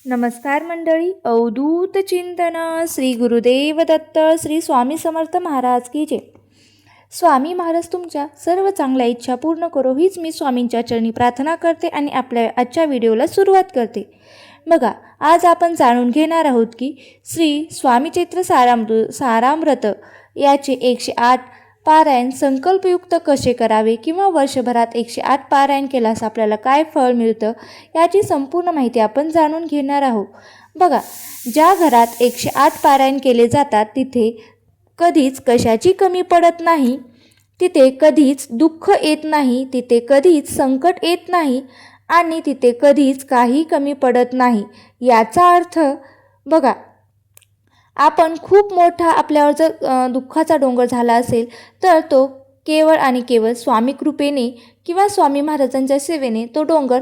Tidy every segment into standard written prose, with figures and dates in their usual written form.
नमस्कार मंडळी. अवधूत चिंतन श्री गुरुदेव दत्त श्री स्वामी समर्थ महाराज की जय. स्वामी महाराज तुमच्या सर्व चांगल्या इच्छा पूर्ण करो हीच मी स्वामींच्या चरणी प्रार्थना करते आणि आपल्या आजच्या व्हिडिओला सुरुवात करते. बघा, आज आपण जाणून घेणार आहोत की श्री स्वामी चैत्र सारामृत याचे 108 पारायण संकल्पयुक्त कसे करावे किंवा वर्षभरात 108 पारायण केल्यास आपल्याला काय फळ मिळतं याची संपूर्ण माहिती आपण जाणून घेणार आहोत. बघा, ज्या घरात 108 पारायण केले जातात तिथे कधीच कशाची कमी पडत नाही, तिथे कधीच दुःख येत नाही, तिथे कधीच संकट येत नाही आणि तिथे कधीच काही कमी पडत नाही. याचा अर्थ बघा, आपण खूप मोठा आपल्यावर जर दुःखाचा डोंगर झाला असेल तर तो केवळ आणि केवळ स्वामी कृपेने किंवा स्वामी महाराजांच्या सेवेने तो डोंगर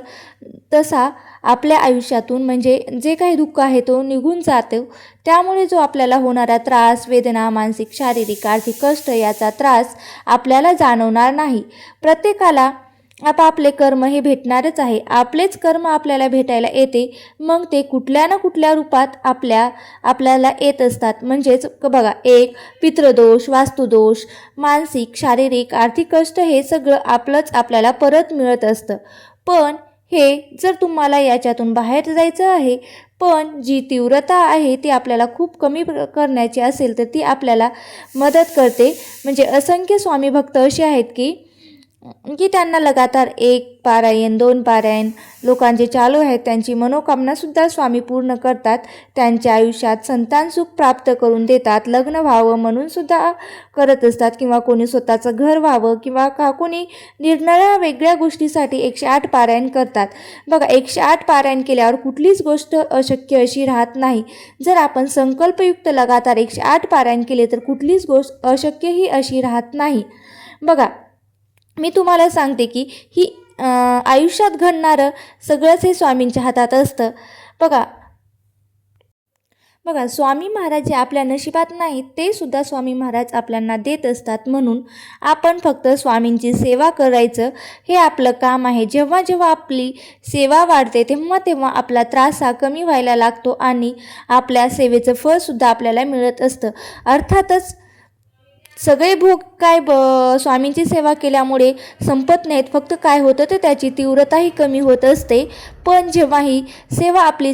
तसा आपल्या आयुष्यातून म्हणजे जे काही दुःख आहे तो निघून जातो. त्यामुळे जो आपल्याला होणारा त्रास, वेदना, मानसिक, शारीरिक, आर्थिक कष्ट याचा त्रास आपल्याला जाणवणार नाही. प्रत्येकाला आपापले कर्म हे भेटणारच आहे. आपलेच कर्म आपल्याला भेटायला येते, मग ते कुठल्या ना कुठल्या रूपात आपल्याला येत असतात. म्हणजेच बघा, एक पितृदोष, वास्तुदोष, मानसिक, शारीरिक, आर्थिक कष्ट हे सगळं आपल्याला परत मिळत असतं. पण हे जर तुम्हाला याच्यातून बाहेर जायचं आहे, पण जी तीव्रता आहे ती आपल्याला खूप कमी करण्याची असेल तर ती आपल्याला मदत करते. म्हणजे असंख्य स्वामी भक्त असे आहेत की त्यांना लगातार 1 पारायण 2 पारायण लोकांचे चालू आहेत. त्यांची मनोकामनासुद्धा स्वामी पूर्ण करतात. त्यांच्या आयुष्यात संतान सुख प्राप्त करून देतात. लग्न व्हावं म्हणून सुद्धा करत असतात किंवा कोणी स्वतःचं घर व्हावं किंवा कोणी निरनिराळ्या वेगळ्या गोष्टीसाठी 108 पारायण करतात. बघा, 108 पारायण केल्यावर कुठलीच गोष्ट अशक्य अशी राहत नाही. जर आपण संकल्पयुक्त लगातार 108 पारायण केले तर कुठलीच गोष्ट अशक्य ही अशी राहत नाही. बघा, मी तुम्हाला सांगते की ही आयुष्यात घडणारं सगळंच हे स्वामींच्या हातात असतं. बघा, स्वामी महाराज जे आपल्या नशिबात नाहीत ते सुद्धा स्वामी महाराज आपल्याला देत असतात. म्हणून आपण फक्त स्वामींची सेवा करायचं हे आपलं काम आहे. जेव्हा जेव्हा आपली सेवा वाढते तेव्हा तेव्हा आपला त्रास हा कमी व्हायला लागतो आणि आपल्या सेवेचं फळसुद्धा आपल्याला मिळत असतं. अर्थातच सगळे भोग काय स्वामींची सेवा केल्यामुळे संपत नाहीत. फक्त काय होतं तर त्याची तीव्रताही कमी होत असते. पण जेव्हा ही सेवा आपली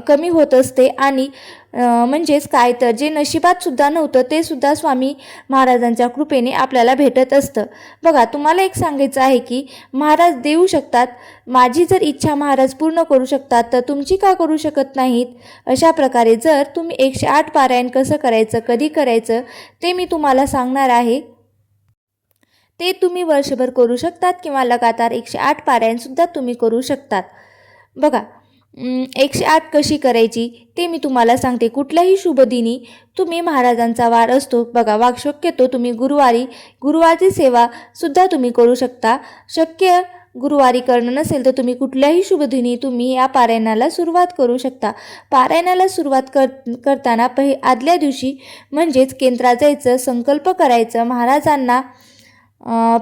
कमी होत असते आणि म्हणजेच काय तर जे नशिबात सुद्धा नव्हतं ते सुद्धा स्वामी महाराजांच्या कृपेने आपल्याला भेटत असतं. बघा, तुम्हाला एक सांगायचं आहे की महाराज देऊ शकतात, माझी जर इच्छा महाराज पूर्ण करू शकतात तर तुमची का करू शकत नाहीत. अशा प्रकारे जर तुम्ही 108 पारायण कसं करायचं, कधी करायचं ते मी तुम्हाला सांगणार आहे. ते तुम्ही वर्षभर करू शकतात किंवा लगातार 108 पारायणसुद्धा तुम्ही करू शकतात. बघा, 108 कशी करायची ते मी तुम्हाला सांगते. कुठल्याही शुभदिनी तुम्ही महाराजांचा वार असतो बघा, शक्यतो तुम्ही गुरुवारची सेवासुद्धा तुम्ही करू शकता. शक्य गुरुवारी करणं नसेल तर तुम्ही कुठल्याही शुभदिनी तुम्ही या पारायणाला सुरुवात करू शकता. पारायणाला सुरुवात करताना आदल्या दिवशी म्हणजेच केंद्रात जायचं, संकल्प करायचं, महाराजांना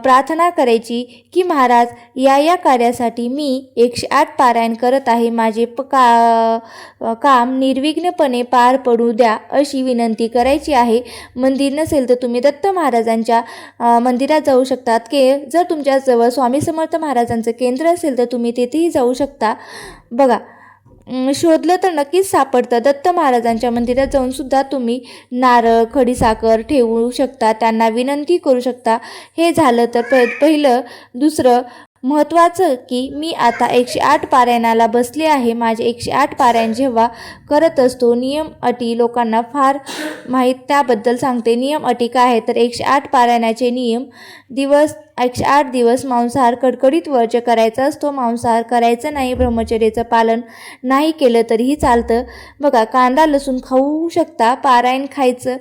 प्रार्थना करायची की महाराज या कार्यासाठी मी 108 पारायण करत आहे, माझे काम निर्विघ्नपणे पार पडू द्या अशी विनंती करायची आहे. मंदिर नसेल तर तुम्ही दत्त महाराजांच्या मंदिरात जाऊ शकतात. जर तुमच्याजवळ स्वामी समर्थ महाराजांचं केंद्र असेल तर तुम्ही तेथेही जाऊ शकता. बघा, शोधलं तर नक्कीच सापडतं. दत्त महाराजांच्या मंदिरात जाऊन सुद्धा तुम्ही नारळ, खडीसाखर ठेवू शकता, त्यांना विनंती करू शकता. हे झालं तर पहिलं. दुसरं महत्त्वाचं की मी आता 108 पारायणाला बसले आहे. माझे 108 पारायण जेव्हा करत असतो, नियम अटी लोकांना फार माहीत, त्याबद्दल सांगते. नियम अटी काय आहे तर 108 पारायणाचे नियम 108 दिवस मांसाहार कडकडीत वर्ज्य करायचा असतो. मांसाहार करायचं नाही. ब्रह्मचर्याचं पालन नाही केलं तरीही चालतं. बघा, कांदा लसूण खाऊ शकता. पारायण खायचं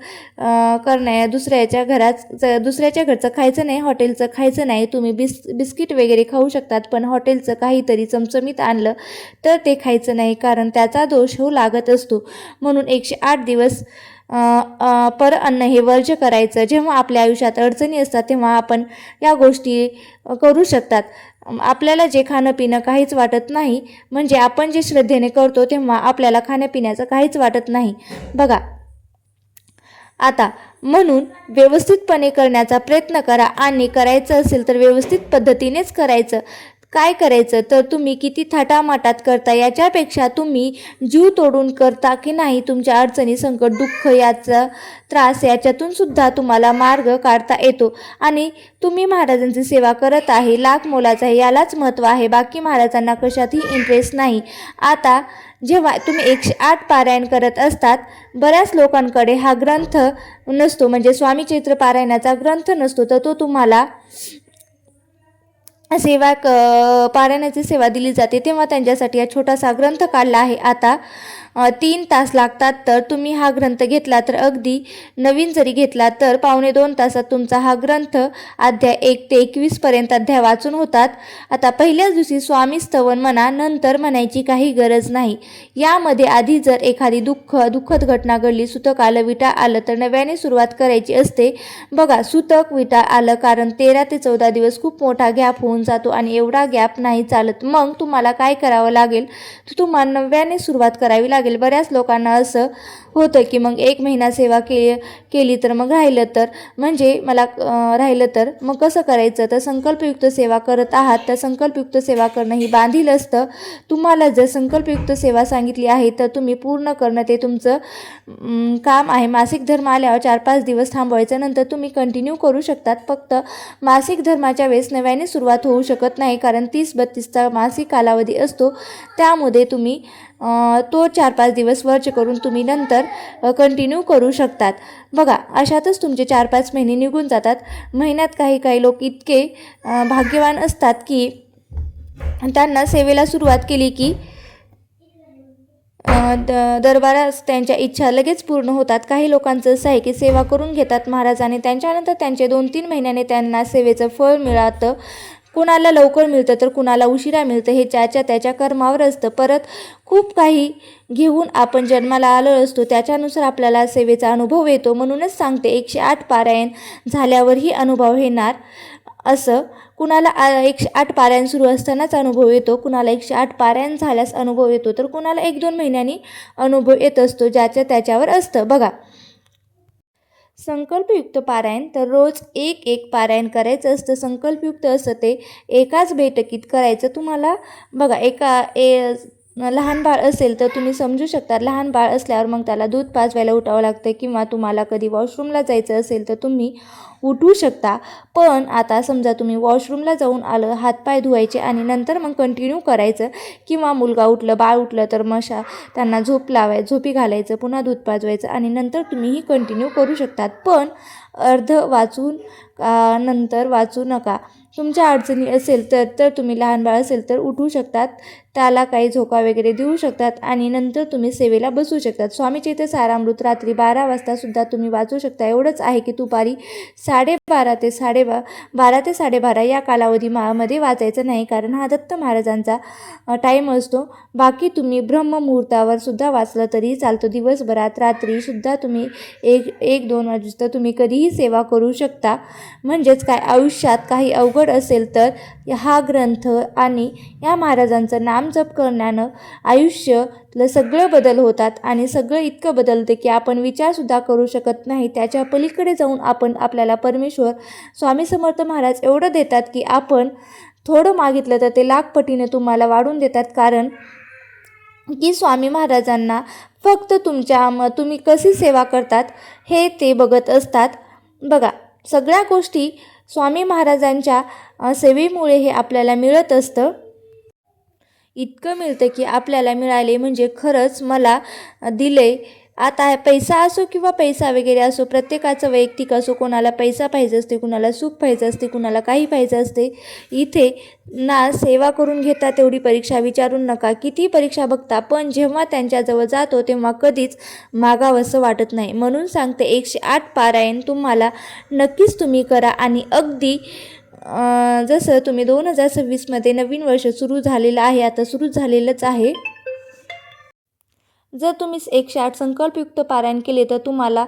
दुसऱ्याच्या घरचं खायचं नाही, हॉटेलचं खायचं नाही. तुम्ही बिस्किट वगैरे खाऊ शकतात, पण हॉटेलचं काहीतरी चमचमीत आणलं तर ते खायचं नाही, कारण त्याचा दोष होऊ लागत असतो. म्हणून 108 दिवस पर अन्न हे वर्ज्य करायचं. जेव्हा आपल्या आयुष्यात अडचणी असतात तेव्हा आपण या गोष्टी करू शकतात. आपल्याला जे खाणं पिणं काहीच वाटत नाही, म्हणजे आपण जे श्रद्धेने करतो तेव्हा आपल्याला खाण्यापिण्याचं काहीच वाटत नाही. बघा आता म्हणून व्यवस्थितपणे करण्याचा प्रयत्न करा आणि करायचं असेल तर व्यवस्थित पद्धतीनेच करायचं. काय करायचं तर तुम्ही किती थाटामाटात करता याच्यापेक्षा तुम्ही जीव तोडून करता की नाही, तुमच्या अडचणी संकट दुःख याचा त्रास याच्यातून सुद्धा तुम्हाला मार्ग काढता येतो. आणि तुम्ही महाराजांची सेवा करत आहे, लाख मोलाचा आहे, यालाच महत्त्व आहे. बाकी महाराजांना कशातही इंटरेस्ट नाही. आता जेव्हा तुम्ही 108 पारायण करत असतात, बऱ्याच लोकांकडे हा ग्रंथ नसतो, म्हणजे स्वामी चरित्र पारायणाचा ग्रंथ नसतो, तर तो तुम्हाला सेवा पारायणाची सेवा दिली जाते तेव्हा त्यांच्यासाठी हा छोटासा ग्रंथ काढला आहे. आता 3 तास लागतात, तर तुम्ही हा ग्रंथ घेतला तर अगदी नवीन जरी घेतला तर 1.5-2 तासात तुमचा हा ग्रंथ अध्याय 1 ते 21 पर्यंत अध्याय वाचून होतात. आता पहिल्याच दिवशी स्वामी स्तवन म्हणा, नंतर म्हणायची काही गरज नाही. यामध्ये आधी जर एखादी दुःखद घटना घडली, सुतक आलं विटा आलं, तर नव्याने सुरुवात करायची असते. बघा सुतक विटा आलं कारण 13 ते 14 दिवस खूप मोठा गॅप होऊन जातो आणि एवढा गॅप नाही चालत. मग तुम्हाला काय करावं लागेल तर तुम्हाला नव्याने सुरुवात करावी लागेल. बऱ्याच लोकांना असं होतं की मग 1 महिना सेवा केली तर मग राहिलं तर, म्हणजे मला राहिलं तर मग कसं करायचं. तर संकल्पयुक्त सेवा करत आहात तर संकल्पयुक्त सेवा करणं ही बांधील असतं. तुम्हाला जर संकल्पयुक्त सेवा सांगितली आहे तर तुम्ही पूर्ण करणं ते तुमचं काम आहे. मासिक धर्म आल्यावर 4-5 दिवस थांबवायचं, नंतर तुम्ही कंटिन्यू करू शकतात. फक्त मासिक धर्माच्या वेळेस नव्याने सुरुवात होऊ शकत नाही, कारण 30-32चा मासिक कालावधी असतो. त्यामध्ये तुम्ही तो 4-5 दिवस वर्ज करून तुम्ही नंतर कंटिन्यू करू शकतात. बघा अशातच तुमचे 4-5 महिने निघून जातात. महिन्यात काही लोक इतके भाग्यवान असतात की त्यांना सेवेला सुरुवात केली की दरबारात त्यांच्या इच्छा लगेच पूर्ण होतात. काही लोकांचं असं आहे की सेवा करून घेतात महाराजांनी, त्यांच्यानंतर त्यांचे 2-3 महिन्याने त्यांना सेवेचं फळ मिळतं. कुणाला लवकर मिळतं तर कुणाला उशिरा मिळतं, हे त्याच्या कर्मावर असतं. परत खूप काही घेऊन आपण जन्माला आलो असतो, त्याच्यानुसार आपल्याला सेवेचा अनुभव येतो. म्हणूनच सांगते 108 पारायण झाल्यावरही अनुभव येणार असं. कुणाला 108 पारायण सुरू असतानाच अनुभव येतो, कुणाला 108 पारायण झाल्यास अनुभव येतो, तर कुणाला 1-2 महिन्यांनी अनुभव येत असतो, त्याच्यावर असतं. बघा संकल्पयुक्त पारायण तर रोज एक पारायण करायचं असतं. संकल्पयुक्त असतं ते एकाच बैठकीत करायचं. तुम्हाला बघा लहान बाळ असेल तर तुम्ही समजू शकता, लहान बाळ असल्यावर मग त्याला दूध पाजवायला उठावं लागतं, किंवा तुम्हाला कधी वॉशरूमला जायचं असेल तर तुम्ही उठू शकता. पण आता समजा तुम्ही वॉशरूमला जाऊन आलं, हातपाय धुवायचे आणि नंतर मग कंटिन्यू करायचं, किंवा मुलगा उठलं बाळ उठलं तर त्यांना झोपी घालायचं, पुन्हा दूध पाजवायचं आणि नंतर तुम्हीही कंटिन्यू करू शकतात. पण वाचून नंतर वाचू नका. तुमच्या अडचणी असेल तर तुम्ही लहान बाळ असेल तर उठू शकतात, त्याला काही झोका वगैरे देऊ शकतात आणि नंतर तुम्ही सेवेला बसू शकतात. स्वामी चरित्र सारामृत रात्री 12 वाजता सुद्धा तुम्ही वाचू शकता. एवढंच आहे की दुपारी 12:30 ते 12:30 या कालावधीमध्ये वाचायचं नाही, कारण हा दत्त महाराजांचा टाईम असतो. बाकी तुम्ही ब्रह्ममुहूर्तावर सुद्धा वाचलं तरी चालतं. दिवसभरात रात्रीसुद्धा तुम्ही 1-2 वाजता तुम्ही कधीही सेवा करू शकता. म्हणजेच काय, आयुष्यात काही अवघड असेल तर हा ग्रंथ आणि या महाराजांचं नाम जप करण्यानं आयुष्यातलं सगळं बदल होतात. आणि सगळं इतकं बदलते की आपण विचारसुद्धा करू शकत नाही. त्याच्या पलीकडे जाऊन आपल्याला परमेश्वर स्वामी समर्थ महाराज एवढं देतात की आपण थोडं मागितलं तर ते लाख पटीने तुम्हाला वाढून देतात. कारण की स्वामी महाराजांना फक्त तुम्ही कशी सेवा करतात हे ते बघत असतात. बघा सगळ्या गोष्टी स्वामी महाराजांच्या सेवेमुळे हे आपल्याला मिळत असतं. इतकं मिळतं की आपल्याला मिळाले म्हणजे खरंच मला दिले. आता पैसा असो किंवा पैसा वगैरे असो, प्रत्येकाचं वैयक्तिक असो, कोणाला पैसा पाहिजे असते, कुणाला सुख पाहिजे असते, कुणाला काही पाहिजे असते. इथे ना सेवा करून घेता तेवढी परीक्षा विचारू नका, किती परीक्षा बघता, पण जेव्हा त्यांच्याजवळ जातो तेव्हा कधीच मागावंसं वाटत नाही. म्हणून सांगते 108 पारायण तुम्हाला नक्कीच तुम्ही करा. आणि अगदी जसं तुम्ही 2026 नवीन वर्ष सुरू झालेलं आहे, आता सुरू झालेलंच आहे. जर तुम्ही 108 संकल्पयुक्त पारायण केले तर तुम्हाला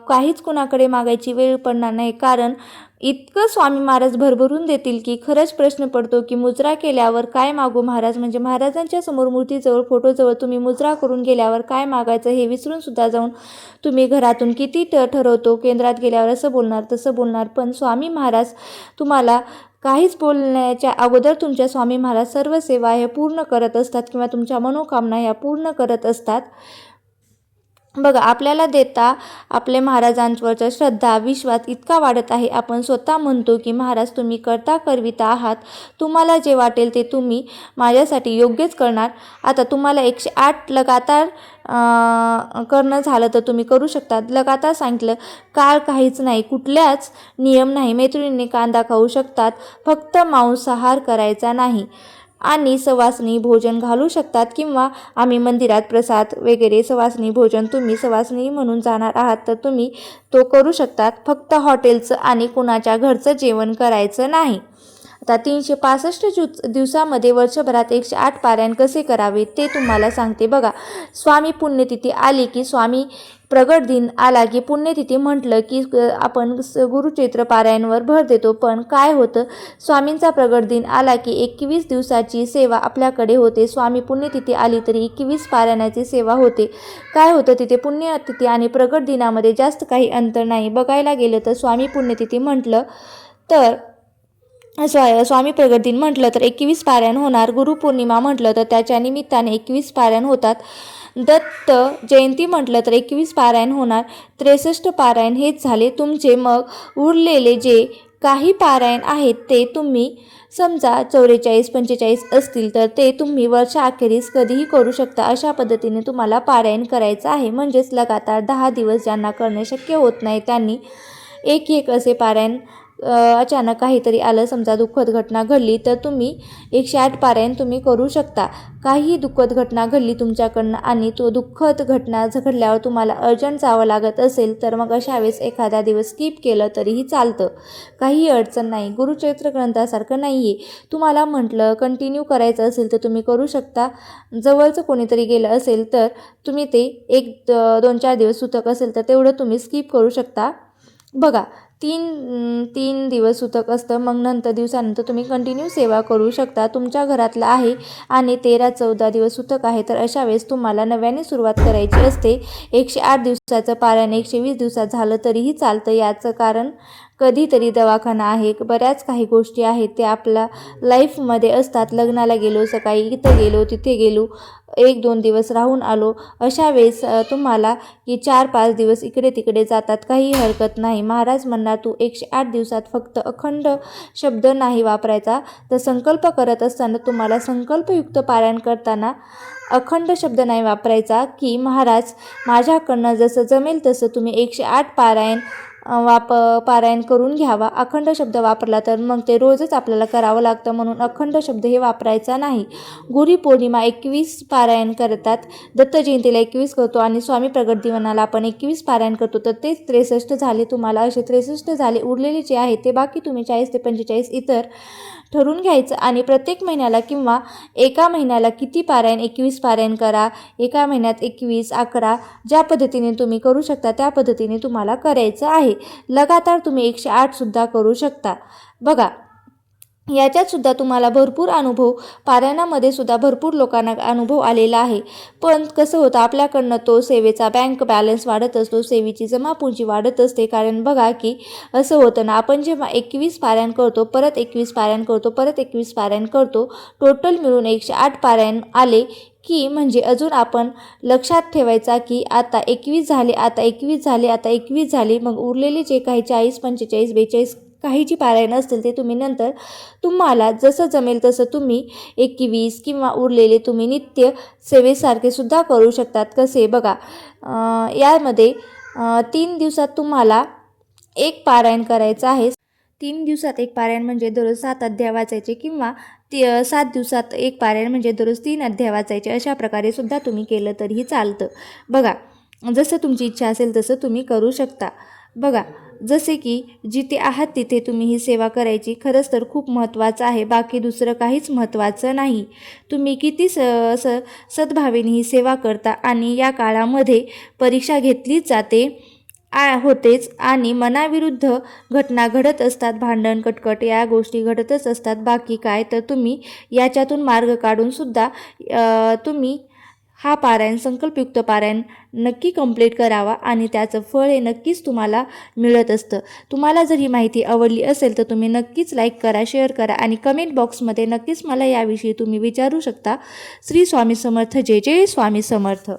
काहीच कुणाकडे मागायची वेळ पडणार नाही, कारण इतकं स्वामी महाराज भरभरून देतील की खरंच प्रश्न पडतो की मुजरा केल्यावर काय मागू महाराज. म्हणजे महाराजांच्या समोर मूर्तीजवळ फोटोजवळ तुम्ही मुजरा करून गेल्यावर काय मागायचं हे विसरून सुद्धा जाऊन तुम्ही घरातून किती ठरवतो, केंद्रात गेल्यावर असं बोलणार तसं बोलणार, पण स्वामी महाराज तुम्हाला काहीच बोलण्याच्या अगोदर तुमच्या स्वामी महाराज सर्व सेवा ह्या पूर्ण करत असतात किंवा तुमच्या मनोकामना ह्या पूर्ण करत असतात. बघा, आपल्याला देता आपले महाराजांवरचा श्रद्धा विश्वास इतका वाढत आहे, आपण स्वतः म्हणतो की महाराज तुम्ही करता करविता आहात, तुम्हाला जे वाटेल ते तुम्ही माझ्यासाठी योग्यच करणार. आता तुम्हाला 108 लगातार करणं झालं तर तुम्ही करू शकता. लगातार सांगितलं, काळ काहीच नाही, कुठल्याच नियम नाही. मैत्रिणींनी कांदा खाऊ शकतात, फक्त मांसाहार करायचा नाही आणि सवासणी भोजन घालू शकतात, किंवा आम्ही मंदिरात प्रसाद वगैरे सवासणी भोजन, तुम्ही सवासणी म्हणून जाणार आहात तर तुम्ही तो करू शकतात. फक्त हॉटेलचं आणि कुणाच्या घरचं जेवण करायचं नाही. आता 365 दिवसामध्ये वर्षभरात 108 पारायण कसे करावे ते तुम्हाला सांगते. बघा, स्वामी पुण्यतिथी आली की, स्वामी प्रगट दिन आला की पुण्यतिथी म्हटलं की आपण गुरुचैत्र पारायणवर भर देतो. पण काय होतं, स्वामींचा प्रगट दिन आला की 21 दिवसाची सेवा आपल्याकडे होते. स्वामी पुण्यतिथी आली तरी 21 पारायणाची सेवा होते. काय होतं तिथे, पुण्यतिथी आणि प्रगट दिनामध्ये जास्त काही अंतर नाही. बघायला गेलं तर स्वामी पुण्यतिथी म्हटलं तर स्वामी प्रगट दिन म्हटलं तर 21 पारायण होणार. गुरुपौर्णिमा म्हटलं तर त्याच्या निमित्ताने 21 पारायण होतात. दत्त जयंती म्हटलं तर 21 पारायण होणार. 63 पारायण हेच झाले तुमचे. मग उरलेले जे काही पारायण आहेत ते तुम्ही समजा 44-45 असतील तर ते तुम्ही वर्षाअखेरीस कधीही करू शकता. अशा पद्धतीने तुम्हाला पारायण करायचं आहे. म्हणजेच लगातार 10 दिवस ज्यांना करणे शक्य होत नाही त्यांनी एक असे पारायण, अचानक काहीतरी आलं, समजा दुःखद घटना घडली तर तुम्ही 108 पारायण तुम्ही करू शकता. काही दुःखद घटना घडली तुमच्याकडनं आणि तो दुःखद घटना घडल्यावर तुम्हाला अर्जंट जावं लागत असेल तर मग अशा वेळेस एखादा दिवस स्किप केलं तरीही चालतं, काही अडचण नाही. गुरुचरित्र ग्रंथासारखं नाही आहे. तुम्हाला म्हटलं कंटिन्यू करायचं असेल तर तुम्ही करू शकता. जवळचं कोणीतरी गेलं असेल तर तुम्ही ते 1-2-4 दिवस सुतक असेल तर तेवढं तुम्ही स्किप करू शकता. बघा, 3 दिवस सुतक असतं, मग नंतर दिवसानंतर तुम्ही कंटिन्यू सेवा करू शकता. तुमच्या घरातलं आहे आणि 13-14 दिवस सुतक आहे तर अशा वेळेस तुम्हाला नव्याने सुरुवात करायची असते. 108 दिवसाचं पारायण 120 दिवसात झालं तरीही चालतं. याचं कारण कधीतरी दवाखाना आहे, बऱ्याच काही गोष्टी आहेत ते आपल्या लाईफमध्ये असतात. लग्नाला गेलो, सकाळी इथं गेलो, तिथे गेलो, 1-2 दिवस राहून आलो, अशा वेळेस तुम्हाला की 4-5 दिवस इकडे तिकडे जातात, काही हरकत नाही. महाराज म्हणणार तू 108 दिवसात फक्त अखंड शब्द नाही वापरायचा, तर संकल्प करत असताना तुम्हाला संकल्पयुक्त पारायण करताना अखंड शब्द नाही वापरायचा की महाराज माझ्याकडनं जसं जमेल तसं तुम्ही 108 पारायण करून घ्यावा. अखंड शब्द वापरला तर मग ते रोजच आपल्याला करावं लागतं, म्हणून अखंड शब्द हे वापरायचा नाही. गुरुपौर्णिमा 21 पारायण करतात, दत्त जयंतीला 21 करतो आणि स्वामी प्रगट दिनाला आपण 21 पारायण करतो, तर ते 63 झाले. तुम्हाला असे 63 झाले. उरलेले जे आहे ते बाकी तुम्ही 40-45 इतर ठरवून घ्यायचं आणि प्रत्येक महिन्याला किंवा एका महिन्याला किती पारायण, 21 पारायण करा, एका महिन्यात 21, 11, ज्या पद्धतीने तुम्ही करू शकता त्या पद्धतीने तुम्हाला करायचं आहे. लगातार तुम्ही 108 सुद्धा करू शकता. बघा, याच्यात सुद्धा तुम्हाला भरपूर अनुभव, पारायणामध्ये सुद्धा भरपूर लोकांना अनुभव आलेला आहे. पण कसं होतं, आपल्याकडनं तो सेवेचा बँक बॅलन्स वाढत असतो, सेवेची जमापुंजी वाढत असते. कारण बघा की असं होतं ना, आपण जेव्हा 21 पारायण करतो, परत 21 पारायण करतो, परत 21 पारायण करतो, टोटल मिळून 108 पारायण आले की म्हणजे अजून आपण लक्षात ठेवायचा की आता 21 झाले, आता 21 झाले, आता 21 झाले. मग उरलेले जे काही 40, 45, 42 काही जी पारायण असतील ते तुम्ही नंतर तुम्हाला जसं जमेल तसं तुम्ही 21 किंवा उरलेले तुम्ही नित्य सेवेसारखे सुद्धा करू शकतात. कसे बघा, यामध्ये 3 दिवसात तुम्हाला एक पारायण करायचं आहे. 3 दिवसात एक पारायण म्हणजे दररोज 7 अध्याय वाचायचे किंवा 7 दिवसात एक पारायण म्हणजे दररोज 3 अध्याय वाचायचे. अशा प्रकारे सुद्धा तुम्ही केलं तरीही चालतं. बघा, जसं तुमची इच्छा असेल तसं तुम्ही करू शकता. बघा, जसे की जिथे आहात तिथे तुम्ही ही सेवा करायची. खरंच तर खूप महत्त्वाचं आहे, बाकी दुसरं काहीच महत्त्वाचं नाही. तुम्ही किती सद्भावेने ही सेवा करता. आणि या काळामध्ये परीक्षा घेतलीच जाते होतेच आणि मनाविरुद्ध घटना घडत असतात, भांडण कटकट या गोष्टी घडतच असतात. बाकी काय तर तुम्ही याच्यातून मार्ग काढून सुद्धा तुम्ही हा पारायण, संकल्पयुक्त पारायण नक्की कंप्लीट करावा आणि त्याचं फळ हे नक्कीच तुम्हाला मिळत असतं. तुम्हाला जर ही माहिती आवडली असेल तर तुम्ही नक्कीच लाईक करा, शेअर करा आणि कमेंट बॉक्समध्ये नक्कीच मला याविषयी तुम्ही विचारू शकता. श्री स्वामी समर्थ. जय जय स्वामी समर्थ.